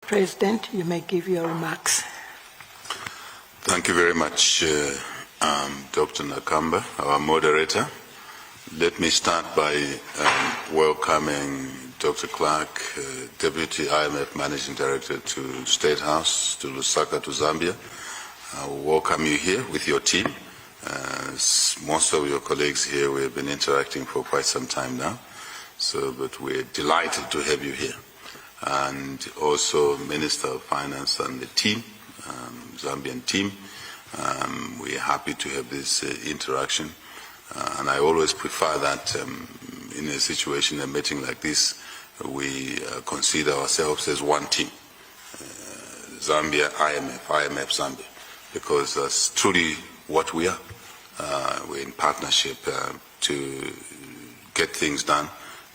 President, you may give your remarks. Thank you very much, Dr. Nakamba, our moderator. Let me start by welcoming Dr. Clark, Deputy IMF Managing Director to State House, to Lusaka, to Zambia. I will welcome you here with your team. Most of your colleagues here, we have been interacting for quite some time now, but we're delighted to have you here. And also Minister of Finance and the team, Zambian team. We're happy to have this interaction. And I always prefer that in a situation, a meeting like this, we consider ourselves as one team. Zambia, IMF, Zambia, because that's truly what we are. We're in partnership to get things done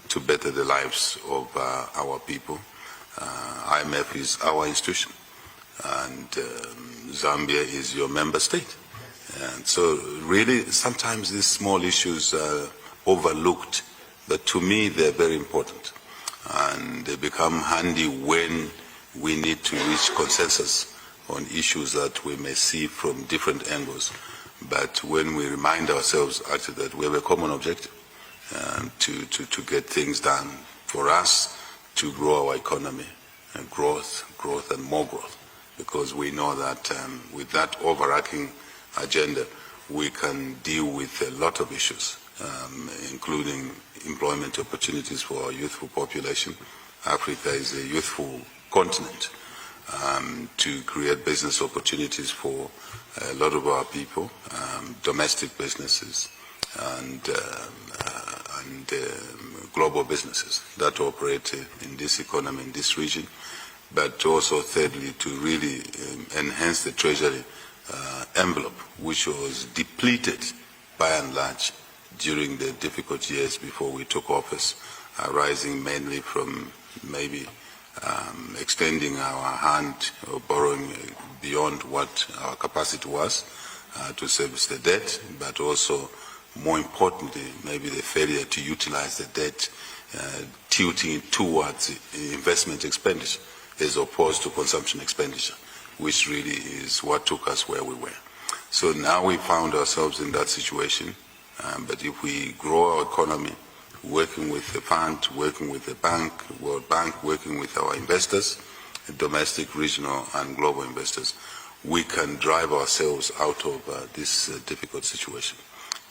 to better the lives of our people. IMF is our institution, and Zambia is your member state. And so really, sometimes these small issues are overlooked, but to me, they're very important. And they become handy when we need to reach consensus on issues that we may see from different angles. But when we remind ourselves actually that we have a common objective to get things done for us, to grow our economy, and growth and more growth, because we know that with that overarching agenda, we can deal with a lot of issues, including employment opportunities for our youthful population. Africa is a youthful continent. To create business opportunities for a lot of our people, domestic businesses and global businesses that operate in this economy, in this region, but also thirdly to really enhance the treasury envelope, which was depleted by and large during the difficult years before we took office, arising mainly from maybe extending our hand or borrowing beyond what our capacity was to service the debt, but also more importantly, maybe the failure to utilize the debt, tilting towards investment expenditure as opposed to consumption expenditure, which really is what took us where we were. So now we found ourselves in that situation, but if we grow our economy, working with the fund, working with the bank, World Bank, working with our investors, domestic, regional and global investors, we can drive ourselves out of this difficult situation,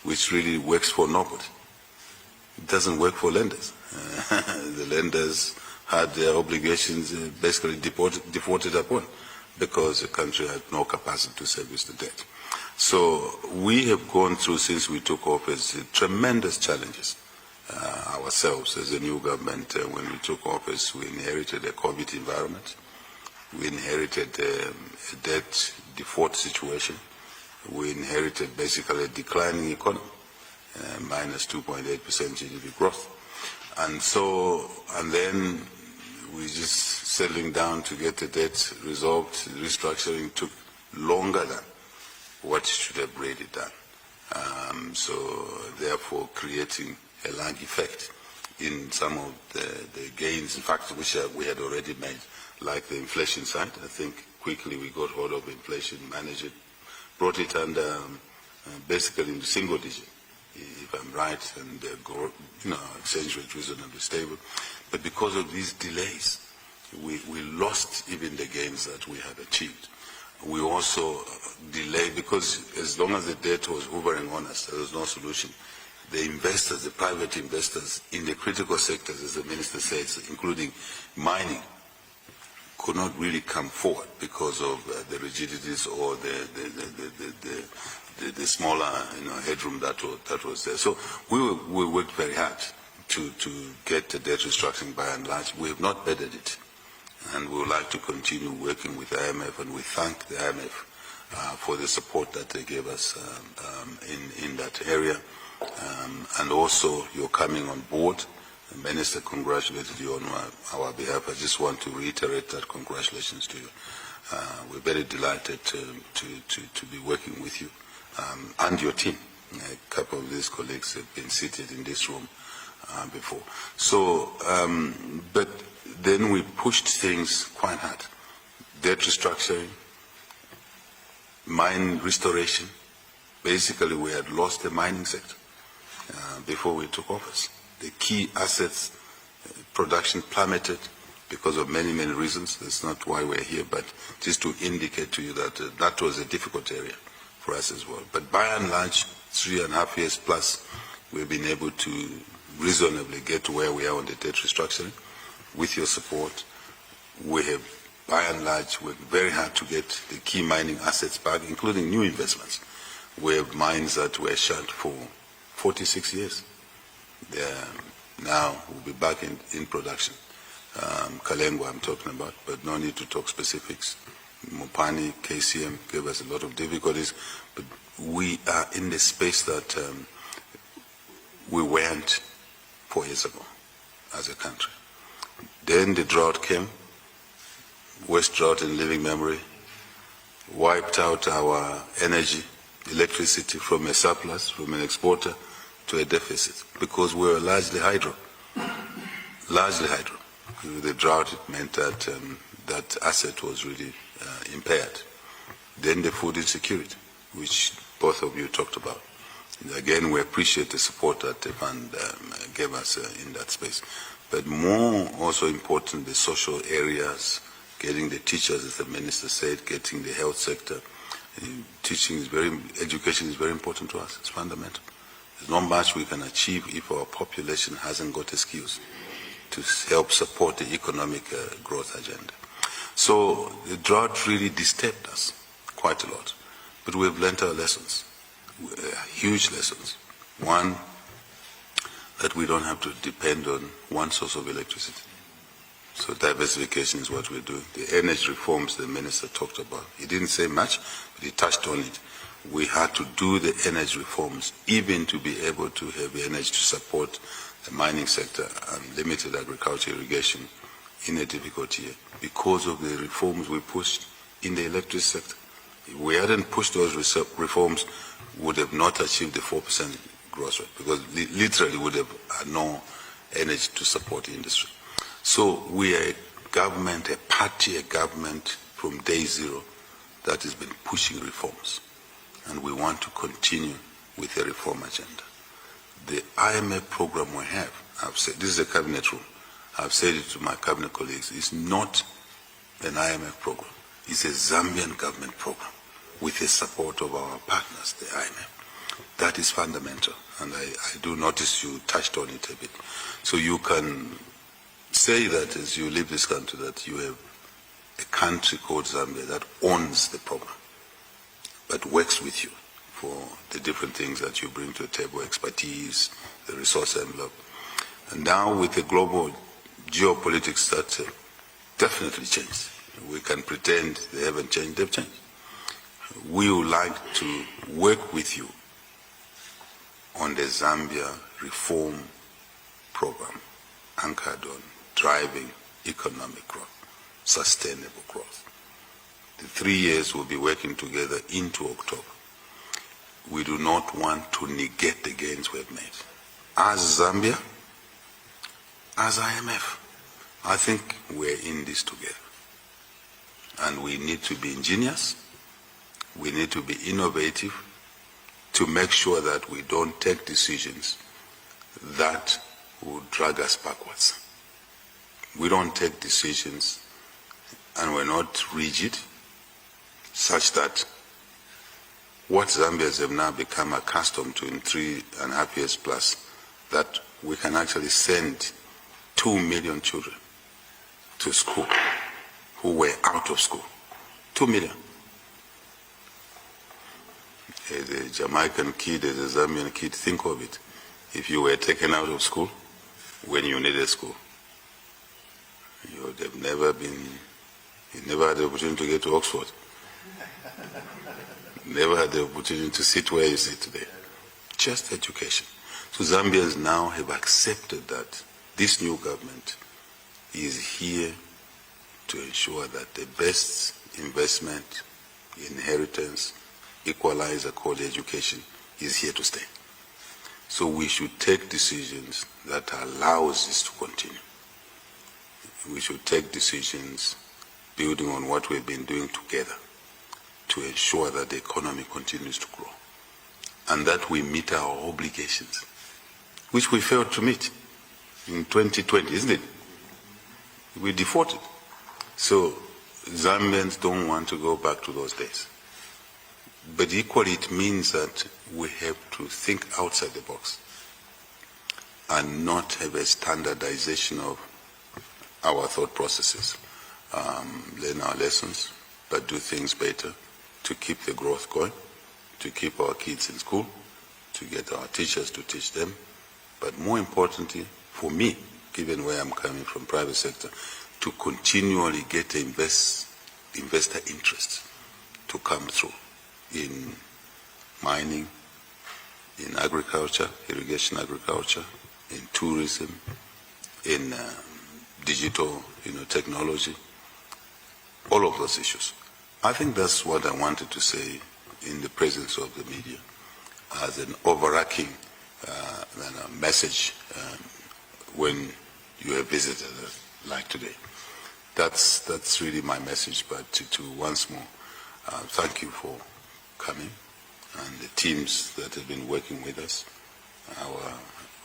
which really works for nobody. It doesn't work for lenders. The lenders had their obligations basically defaulted upon because the country had no capacity to service the debt. So we have gone through, since we took office, tremendous challenges ourselves as a new government. When we took office, we inherited a COVID environment. We inherited a debt default situation. We inherited basically a declining economy, minus 2.8% GDP growth. And then we just settling down to get the debt resolved. Restructuring took longer than what it should have really done. So therefore creating a lag effect in some of the gains, in fact, which we had already made, like the inflation side. I think quickly we got hold of inflation, managed it, brought it under basically in the single digit, if I'm right, and exchange rate reasonably stable. But because of these delays, we lost even the gains that we had achieved. We also delayed, because as long as the debt was hovering on us, there was no solution. The investors, the private investors in the critical sectors, as the minister says, including mining, could not really come forward because of the rigidities or the smaller headroom that was there. So we worked very hard to get the debt restructuring by and large. We have not bettered it, and we would like to continue working with the IMF, and we thank the IMF for the support that they gave us in that area. And also your coming on board. The Minister congratulated you on our behalf. I just want to reiterate that congratulations to you. We're very delighted to be working with you and your team. A couple of these colleagues have been seated in this room before. So, but then we pushed things quite hard. debt restructuring, mine restoration. Basically, we had lost the mining sector before we took office. The key assets, production plummeted because of many, many reasons. That's not why we're here, but just to indicate to you that that was a difficult area for us as well. But by and large, 3.5 years plus, we've been able to reasonably get to where we are on the debt restructuring. With your support, we have, by and large, worked very hard to get the key mining assets back, including new investments. We have mines that were shut for 46 years. They're now will be back in production. Kalengo I'm talking about, but no need to talk specifics. Mopani, KCM gave us a lot of difficulties, but we are in the space that we weren't 4 years ago as a country. Then the drought came, worst drought in living memory, wiped out our energy, electricity from a surplus, from an exporter to a deficit, because we were largely hydro. Largely hydro. The drought, it meant that that asset was really impaired. Then the food insecurity, which both of you talked about. And again, we appreciate the support that the fund gave us in that space. But more also important, the social areas, getting the teachers, as the minister said, getting the health sector. Teaching is education is very important to us. It's fundamental. There's not much we can achieve if our population hasn't got the skills to help support the economic growth agenda. So the drought really disturbed us quite a lot. But we've learned our lessons, huge lessons. One, that we don't have to depend on one source of electricity. So diversification is what we're doing. The energy reforms the minister talked about. He didn't say much, but he touched on it. We had to do the energy reforms even to be able to have the energy to support the mining sector and limited agriculture irrigation in a difficult year because of the reforms we pushed in the electric sector. If we hadn't pushed those reforms, we would have not achieved the 4% growth rate because literally would have had no energy to support the industry. So we are a government, a party, a government from day zero that has been pushing reforms. And we want to continue with the reform agenda. The IMF program we have, I've said, this is a cabinet room, I've said it to my cabinet colleagues, it's not an IMF program. It's a Zambian government program with the support of our partners, the IMF. That is fundamental, and I do notice you touched on it a bit. So you can say that as you leave this country that you have a country called Zambia that owns the program, but works with you for the different things that you bring to the table, expertise, the resource envelope. And now with the global geopolitics that definitely changed. We can pretend they haven't changed, they've changed. We would like to work with you on the Zambia reform program anchored on driving economic growth, sustainable growth. The 3 years will be working together into October. We do not want to negate the gains we've made. As Zambia, as IMF, I think we're in this together. And we need to be ingenious, we need to be innovative to make sure that we don't take decisions that will drag us backwards. We don't take decisions and we're not rigid such that what Zambians have now become accustomed to in 3.5 years plus, that we can actually send 2 million children to school who were out of school. 2 million. As a Jamaican kid, as a Zambian kid, think of it. If you were taken out of school when you needed school, you would have never had the opportunity to get to Oxford. Never had the opportunity to sit where you sit today. Just education. So Zambians now have accepted that this new government is here to ensure that the best investment, inheritance, equalizer called education is here to stay. So we should take decisions that allows this to continue. We should take decisions building on what we've been doing together to ensure that the economy continues to grow and that we meet our obligations, which we failed to meet in 2020, isn't it? We defaulted. So Zambians don't want to go back to those days. But equally, it means that we have to think outside the box and not have a standardization of our thought processes. Learn our lessons, but do things better to keep the growth going, to keep our kids in school, to get our teachers to teach them. But more importantly, for me, given where I'm coming from, private sector, to continually get investor interest to come through in mining, in agriculture, irrigation agriculture, in tourism, in digital technology, all of those issues. I think that's what I wanted to say in the presence of the media as an overarching message when you have visited like today. That's really my message, but to once more, thank you for coming and the teams that have been working with us.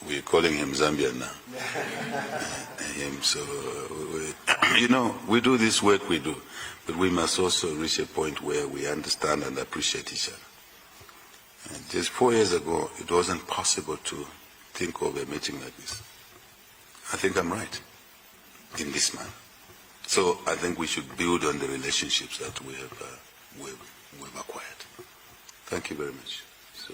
We're calling him Zambia now. We do this work we do, but we must also reach a point where we understand and appreciate each other. And just 4 years ago, it wasn't possible to think of a meeting like this. I think I'm right in this manner. So I think we should build on the relationships that we've acquired. Thank you very much. So.